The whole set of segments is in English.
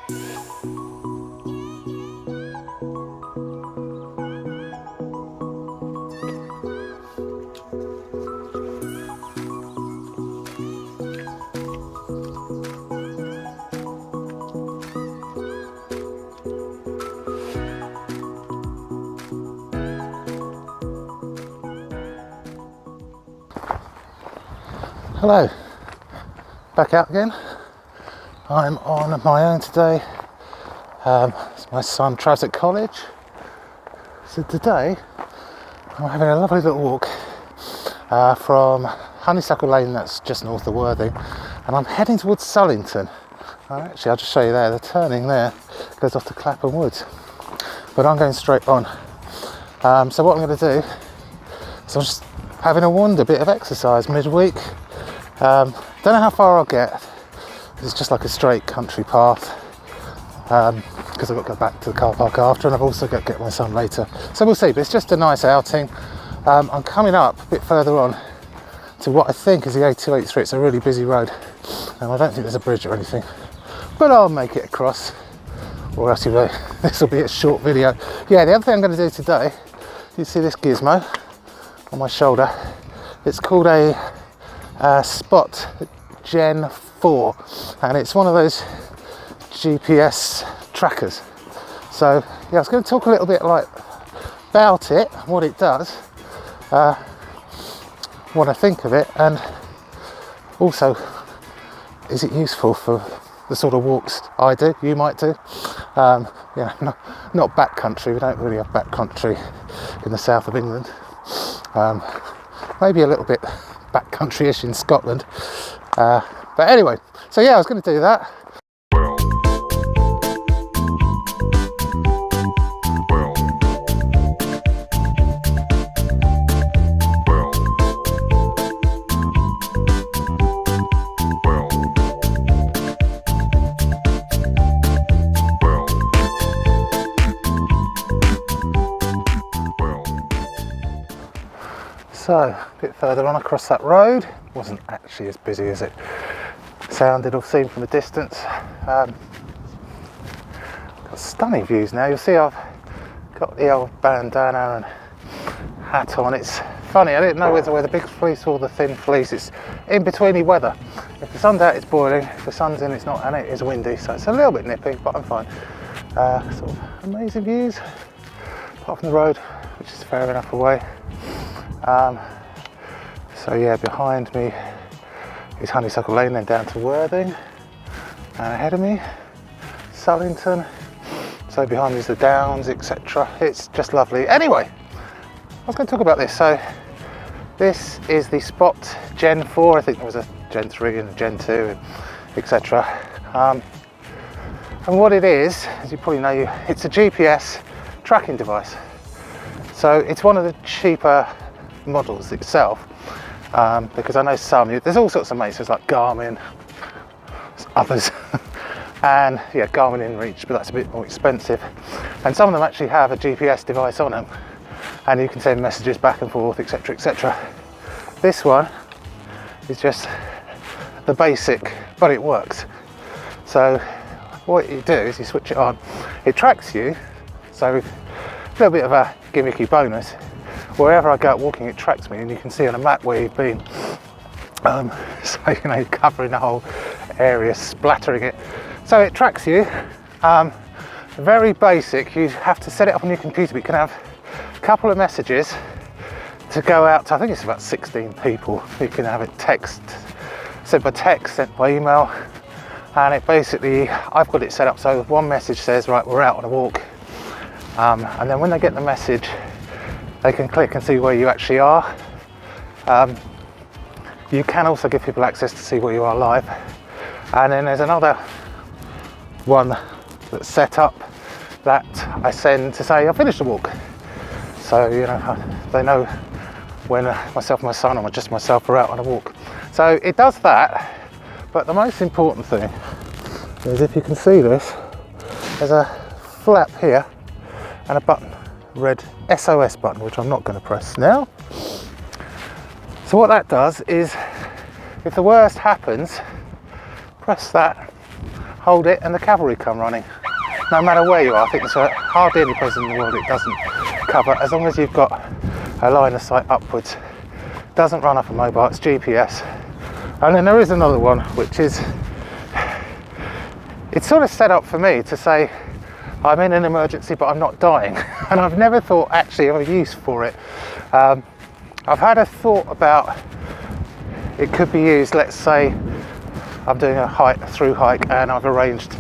Hello, back out again. I'm on my own today. My son travels at college. So today I'm having a lovely little walk from Honeysuckle Lane, that's just north of Worthing, and I'm heading towards Sullington. Actually, I'll just show you there, the turning there goes off to Clapham Woods, but I'm going straight on. So what I'm going to do is I'm just having a wander, bit of exercise midweek. Don't know how far I'll get. It's just like a straight country path because I've got to go back to the car park after, and I've also got to get my son later. So we'll see, but it's just a nice outing. I'm coming up a bit further on to what I think is the A283. It's a really busy road, and I don't think there's a bridge or anything, but I'll make it across, or else this will be a short video. Yeah, the other thing I'm going to do today, you see this gizmo on my shoulder. It's called a Spot Gen 4, and it's one of those GPS trackers. So yeah, I was going to talk a little bit about it, what it does, what I think of it, and also is it useful for the sort of walks I do, you might do. Yeah, not backcountry, we don't really have backcountry in the south of England. Maybe a little bit backcountry-ish in Scotland, but anyway, so yeah, I was going to do that. So, a bit further on across that road, wasn't actually as busy as it sounded or seemed from a distance. Got stunning views now. You'll see I've got the old bandana and hat on. It's funny, I didn't know whether we're the big fleece or the thin fleece. It's in betweeny weather. If the sun's out, it's boiling. If the sun's in, it's not, and it is windy, so it's a little bit nippy, but I'm fine. Sort of amazing views, apart from the road, which is fair enough away. So yeah, behind me is Honeysuckle Lane, then down to Worthing, and ahead of me, Sullington. So behind me is the Downs, etc. It's just lovely. Anyway, I was going to talk about this. So this is the Spot Gen 4. I think there was a Gen 3 and a Gen 2, etc. And what it is, as you probably know, it's a GPS tracking device. So it's one of the cheaper models itself, because I know there's all sorts of mates, there's like Garmin, others, and yeah, Garmin InReach, but that's a bit more expensive, and some of them actually have a GPS device on them, and you can send messages back and forth, etc, etc. This one is just the basic, but it works. So what you do is you switch it on, it tracks you, so a little bit of a gimmicky bonus. Wherever I go out walking, it tracks me, and you can see on a map where you've been. So you know, you're covering the whole area, splattering it. So it tracks you. Very basic. You have to set it up on your computer, but you can have a couple of messages to go out to, I think it's about 16 people. You can have it sent by text, sent by email, and it basically, I've got it set up so one message says, right, we're out on a walk, and then when they get the message, they can click and see where you actually are. You can also give people access to see where you are live. And then there's another one that's set up that I send to say I finished the walk. So, you know, they know when myself and my son, or just myself, are out on a walk. So it does that, but the most important thing is, if you can see this, there's a flap here and a button, red SOS button, which I'm not going to press now. So what that does is, if the worst happens, press that, hold it and the cavalry come running. No matter where you are, I think there's hardly any place in the world it doesn't cover, as long as you've got a line of sight upwards. Doesn't run off a mobile, it's GPS. And then there is another one, which is, it's sort of set up for me to say, I'm in an emergency, but I'm not dying. And I've never thought actually of a use for it. I've had a thought about it could be used, let's say I'm doing a through hike and I've arranged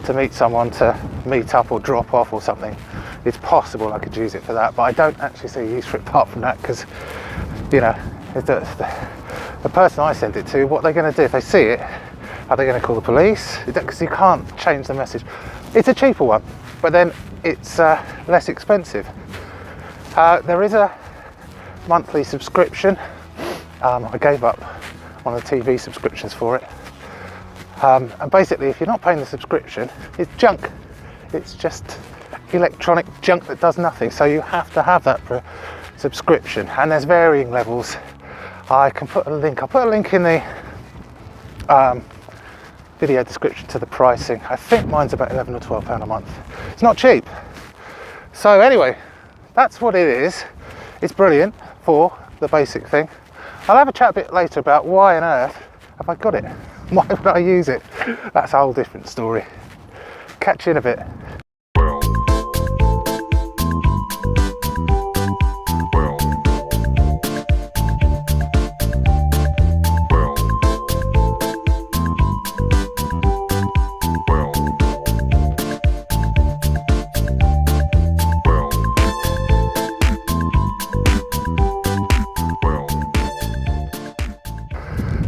to meet someone to meet up or drop off or something. It's possible I could use it for that, but I don't actually see a use for it apart from that, because, you know, the person I sent it to, what they're going to do if they see it, are they going to call the police? Because you can't change the message. It's a cheaper one, but then it's less expensive. There is a monthly subscription. I gave up one of the TV subscriptions for it. And basically, if you're not paying the subscription, it's junk. It's just electronic junk that does nothing. So you have to have that for a subscription. And there's varying levels. I can put a link. I'll put a link in the video description to the pricing. I think mine's about £11 or £12 a month. It's not cheap. So anyway, that's what it is. It's brilliant for the basic thing. I'll have a chat a bit later about why on earth have I got it. Why would I use it? That's a whole different story. Catch you in a bit.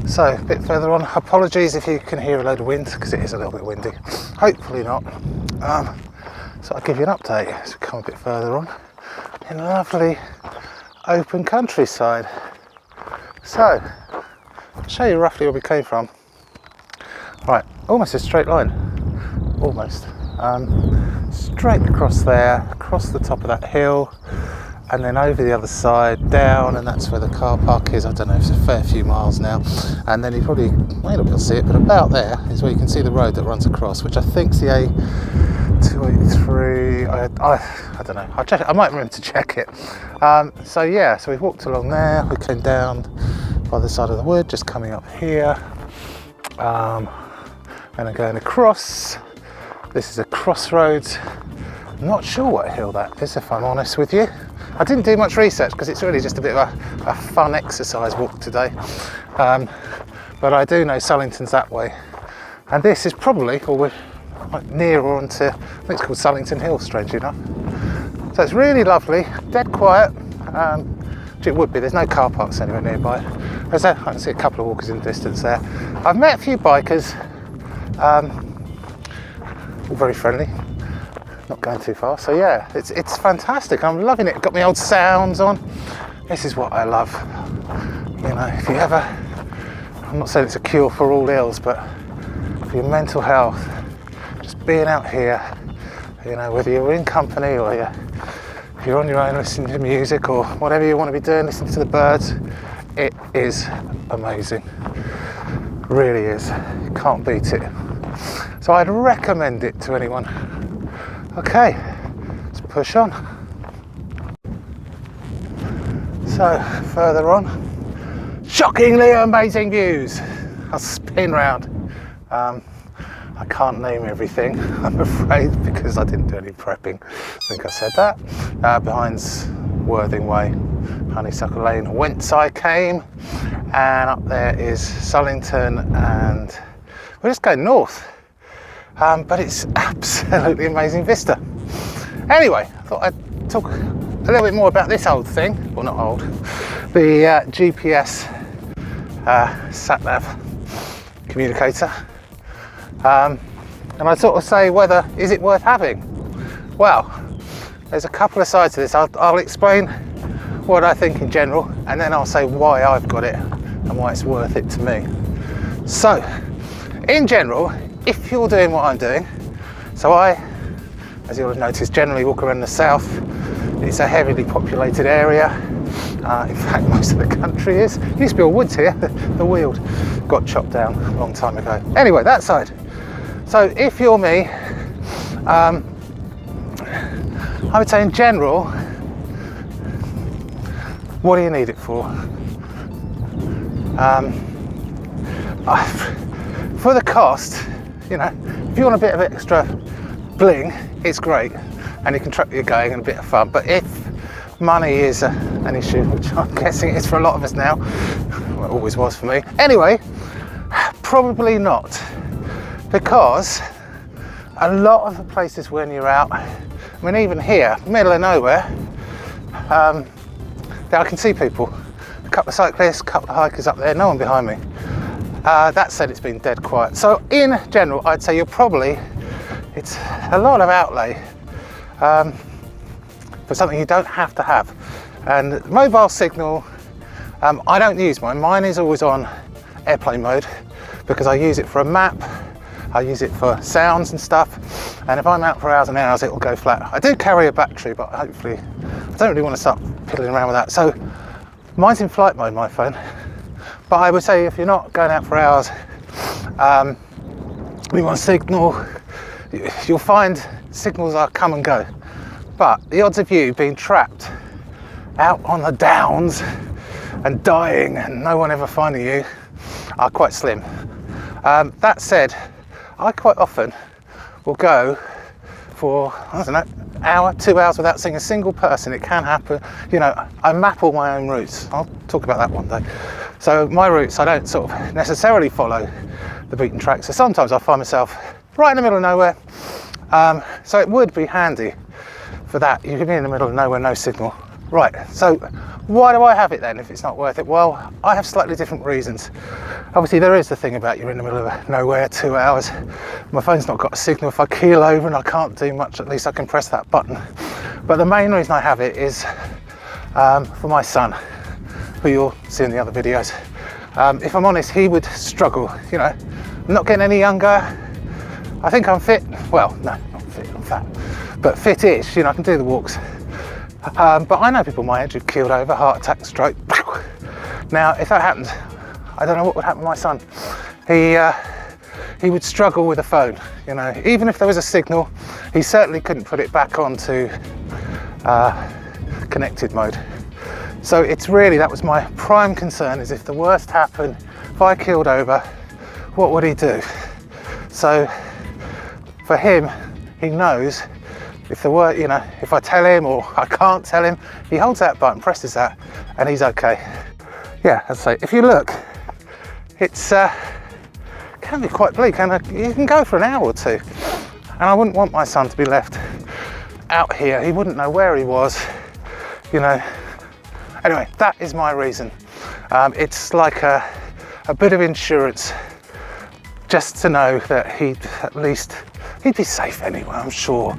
So, a bit further on, apologies if you can hear a load of wind, because it is a little bit windy. Hopefully not. So I'll give you an update as we come a bit further on in lovely open countryside. So, I'll show you roughly where we came from. Right, almost a straight line. Almost. Straight across there, across the top of that hill, and then over the other side, down, and that's where the car park is. I don't know, it's a fair few miles now. And then you probably may not be able to see it, but about there is where you can see the road that runs across, which I think's the A283. I don't know, I'll check it. I might remember to check it. So yeah, so we've walked along there, we came down by the side of the wood, just coming up here, and then going across. This is a crossroads. I'm not sure what hill that is, if I'm honest with you. I didn't do much research because it's really just a bit of a fun exercise walk today. But I do know Sullington's that way. And this is probably, or we're nearer onto, I think it's called Sullington Hill, strangely enough. So it's really lovely, dead quiet. Which it would be, there's no car parks anywhere nearby. I can see a couple of walkers in the distance there. I've met a few bikers, all very friendly. Not going too far, so yeah, it's fantastic. I'm loving it. Got my old sounds on. This is what I love. You know, if you ever, I'm not saying it's a cure for all ills, but for your mental health, just being out here, you know, whether you're in company or you're on your own listening to music or whatever you want to be doing, listening to the birds, it is amazing. Really is. You can't beat it. So I'd recommend it to anyone. Okay, let's push on. So, further on, shockingly amazing views. I'll spin round. I can't name everything, I'm afraid, because I didn't do any prepping. I think I said that. Behind's Worthing Way, Honeysuckle Lane, whence I came. And up there is Sullington, and we're just going north. But it's absolutely amazing vista. Anyway, I thought I'd talk a little bit more about this old thing, well not old, the GPS sat-nav communicator. And I'd sort of say is it worth having? Well, there's a couple of sides to this. I'll explain what I think in general, and then I'll say why I've got it and why it's worth it to me. So, in general, if you're doing what I'm doing, so I, as you'll have noticed, generally walk around the south. It's a heavily populated area. In fact, most of the country is. There used to be all woods here. The Weald got chopped down a long time ago. Anyway, that side. So if you're me, I would say in general, what do you need it for? For the cost, you know, if you want a bit of extra bling, it's great, and you can track where you're going and a bit of fun. But if money is an issue, which I'm guessing it is for a lot of us now, well, it always was for me. Anyway, probably not, because a lot of the places when you're out, I mean, even here, middle of nowhere, I can see people. A couple of cyclists, a couple of hikers up there, no one behind me. That said, it's been dead quiet. So in general, I'd say it's a lot of outlay for something you don't have to have. And mobile signal, I don't use mine. Mine is always on airplane mode because I use it for a map. I use it for sounds and stuff. And if I'm out for hours and hours, it will go flat. I do carry a battery, but hopefully, I don't really want to start piddling around with that. So mine's in flight mode, my phone. But I would say if you're not going out for hours, we want signal, you'll find signals are come and go. But the odds of you being trapped out on the downs and dying and no one ever finding you are quite slim. That said, I quite often will go for, I don't know, hour, 2 hours without seeing a single person. It can happen. You know, I map all my own routes. I'll talk about that one day. So my routes, I don't sort of necessarily follow the beaten track. So sometimes I find myself right in the middle of nowhere. So it would be handy for that. You could be in the middle of nowhere, no signal. Right, so why do I have it then if it's not worth it? Well, I have slightly different reasons. Obviously there is the thing about you're in the middle of nowhere, 2 hours. My phone's not got a signal. If I keel over and I can't do much, at least I can press that button. But the main reason I have it is for my son, who you'll see in the other videos. If I'm honest, he would struggle, you know. I'm not getting any younger. I think I'm fit. Well, no, not fit, I'm fat. But fit-ish, you know, I can do the walks. But I know people my age who've keeled over, heart attack, stroke. Now, if that happened, I don't know what would happen to my son. He would struggle with a phone, you know. Even if there was a signal, he certainly couldn't put it back onto connected mode. So it's really, that was my prime concern, is if the worst happened, if I keeled over, what would he do? So for him, he knows if there were, you know, if I tell him or I can't tell him, he holds that button, presses that, and he's okay. Yeah, as I say, if you look, it's can be quite bleak, and you can go for an hour or two. And I wouldn't want my son to be left out here. He wouldn't know where he was, you know. Anyway, that is my reason. It's like a bit of insurance, just to know that he'd be safe anyway, I'm sure.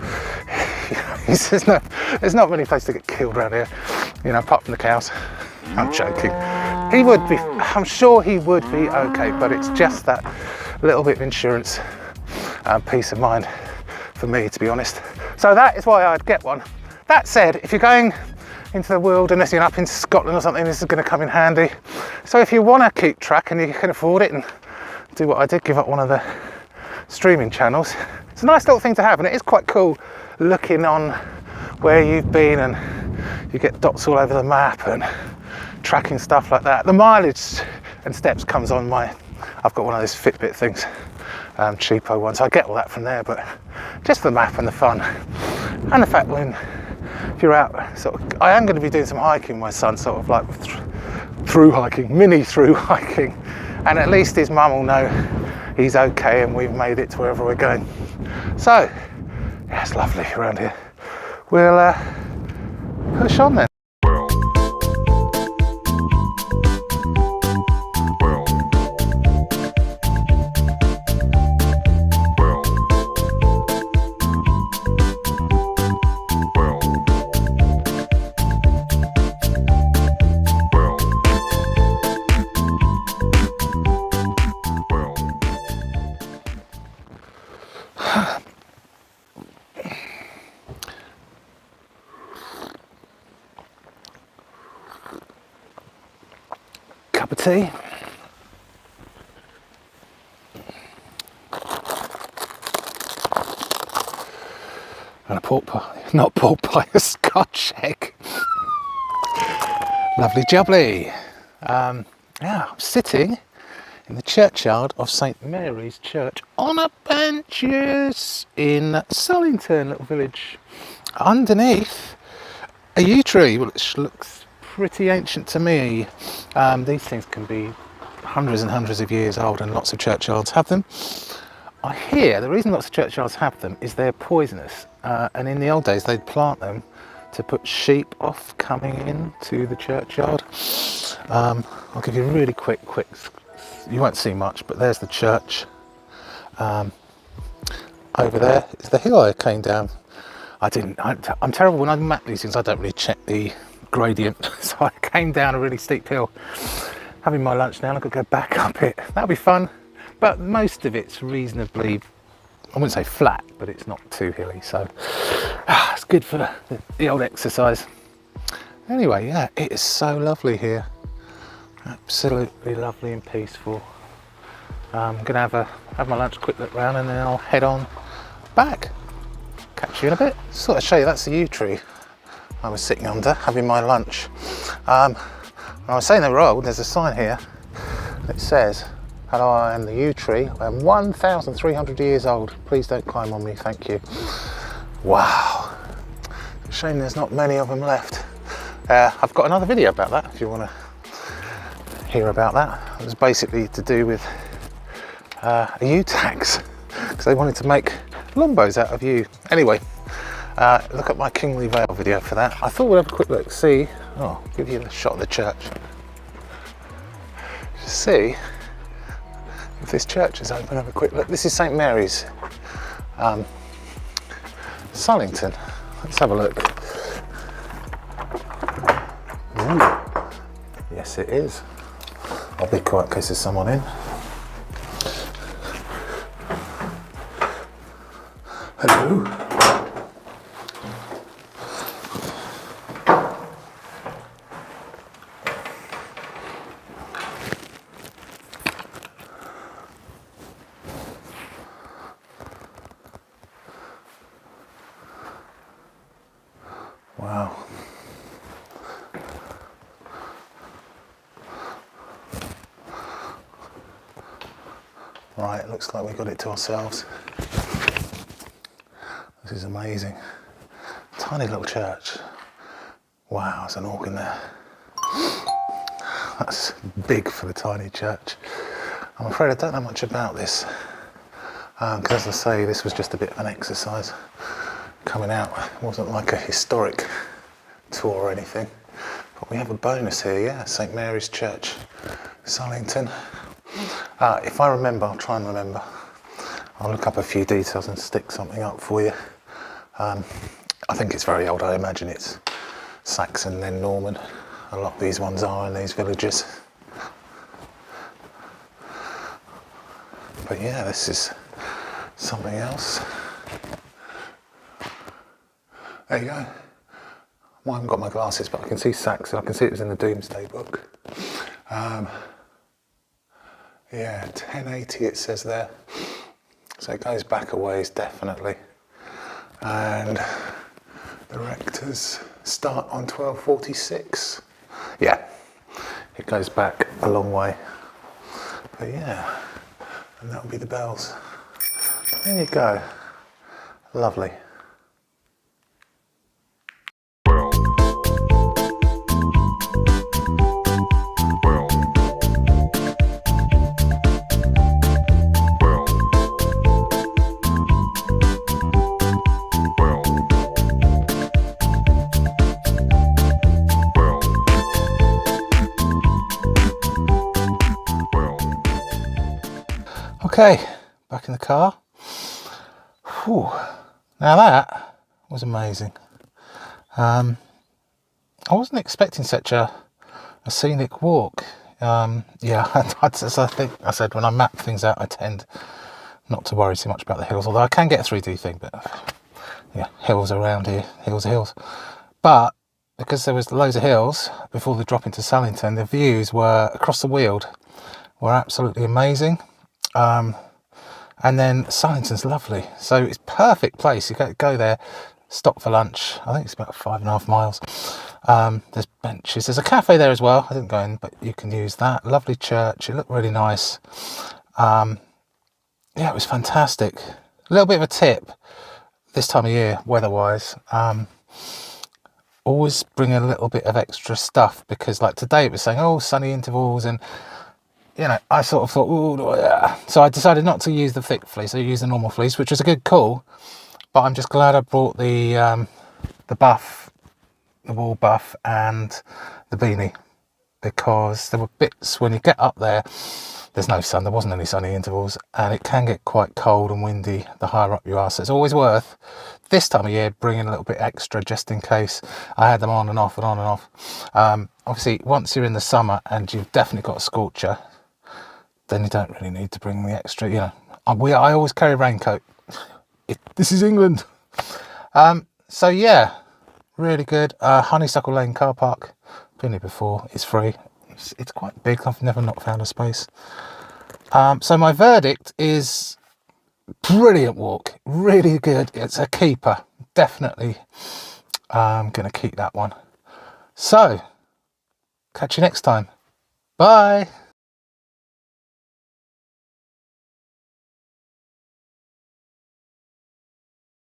There's not many places to get killed around here, you know, apart from the cows. I'm joking. He would be, I'm sure he would be okay, but it's just that little bit of insurance, peace of mind for me, to be honest. So that is why I'd get one. That said, if you're going into the wilderness, you're up into Scotland or something, this is going to come in handy. So if you want to keep track and you can afford it and do what I did, give up one of the streaming channels, it's a nice little thing to have, and it is quite cool looking on where you've been, and you get dots all over the map and tracking stuff like that. The mileage and steps comes on I've got one of those Fitbit things, cheapo ones. I get all that from there, but just the map and the fun, and the fact if you're out, I am going to be doing some hiking, my son, sort of like through hiking, mini through hiking, and at least his mum will know he's okay and we've made it to wherever we're going. So yeah, it's lovely around here. We'll push on then. Cup of tea. And a pork pie, not pork pie, a Scotch egg. Lovely jubbly. Yeah, I'm sitting in the churchyard of St Mary's Church on a benches in Sullington, little village, underneath a yew tree, which looks pretty ancient to me. These things can be hundreds and hundreds of years old, and lots of churchyards have them. I hear the reason lots of churchyards have them is they're poisonous, and in the old days they'd plant them to put sheep off coming into the churchyard. I'll give you a really quick, you won't see much, but there's the church. Over there is the hill I came down. I'm terrible when I map these things, I don't really check the gradient. So I came down a really steep hill, having my lunch now, and I've got to go back up it. That'll be fun, but most of it's reasonably, I wouldn't say flat, but it's not too hilly, so it's good for the old exercise. Anyway, yeah, it is so lovely here. Absolutely lovely and peaceful. I'm gonna have my lunch, quick look round, and then I'll head on back. Catch you in a bit. Sort of show you, that's the yew tree I was sitting under having my lunch. When I was saying they were old, there's a sign here that says, "Hello, I am the yew tree. I am 1,300 years old. Please don't climb on me, thank you." Wow. Shame there's not many of them left. I've got another video about that if you want to hear about that. It was basically to do with a yew tax, because they wanted to make lombos out of yew. Anyway, look at my Kingly Vale video for that. I thought we'd have a quick look, see, give you a shot of the church. Just see if this church is open, have a quick look. This is St Mary's, Sullington. Let's have a look. Ooh. Yes, it is. I'll be quiet in case there's someone in. Hello. Wow. Right, looks like we got it to ourselves. This is amazing. Tiny little church. Wow, there's an organ there. That's big for the tiny church. I'm afraid I don't know much about this. Because as I say, this was just a bit of an exercise coming out. It wasn't like a historic tour or anything. But we have a bonus here, yeah, St Mary's Church, Sullington. If I remember, I'll try and remember. I'll look up a few details and stick something up for you. I think it's very old. I imagine it's Saxon, then Norman. A lot of these ones are in these villages. But yeah, this is something else. There you go. Well, I haven't got my glasses, but I can see Saxon. I can see it was in the Domesday Book. Yeah, 1080 it says there. So it goes back a ways, definitely. And the rectors start on 1246. Yeah, it goes back a long way. But yeah, and that'll be the bells. There you go. Lovely. Okay, back in the car. Whew. Now that was amazing. I wasn't expecting such a scenic walk. Yeah, as I think I said, when I map things out, I tend not to worry too much about the hills, although I can get a 3D thing, but yeah, hills around here, hills. But because there was loads of hills before the drop into Sullington, the views were across the Weald were absolutely amazing. And then Sullington's lovely, so it's perfect place. You go there, Stop for lunch. I think it's about 5.5 miles. There's benches. There's a cafe there as well. I didn't go in, but you can use that. Lovely church. It looked really nice. Yeah, it was fantastic. A little bit of a tip this time of year, weather-wise. Always bring a little bit of extra stuff, because like today it was saying, oh, sunny intervals, and you know, I sort of thought, ooh, yeah. So I decided not to use the thick fleece. I used the normal fleece, which was a good call. But I'm just glad I brought the buff, the wool buff, and the beanie, because there were bits when you get up there, there's no sun, there wasn't any sunny intervals, and it can get quite cold and windy the higher up you are. So it's always worth, this time of year, bringing a little bit extra just in case. I had them on and off and on and off. Obviously, once you're in the summer and you've definitely got a scorcher, then you don't really need to bring the extra, you know. I always carry a raincoat. This is England. So yeah, really good. Honeysuckle Lane car park, been here before. It's free. It's quite big. I've never not found a space. So my verdict is brilliant walk, really good. It's a keeper, definitely. I'm gonna keep that one. So catch you next time. Bye.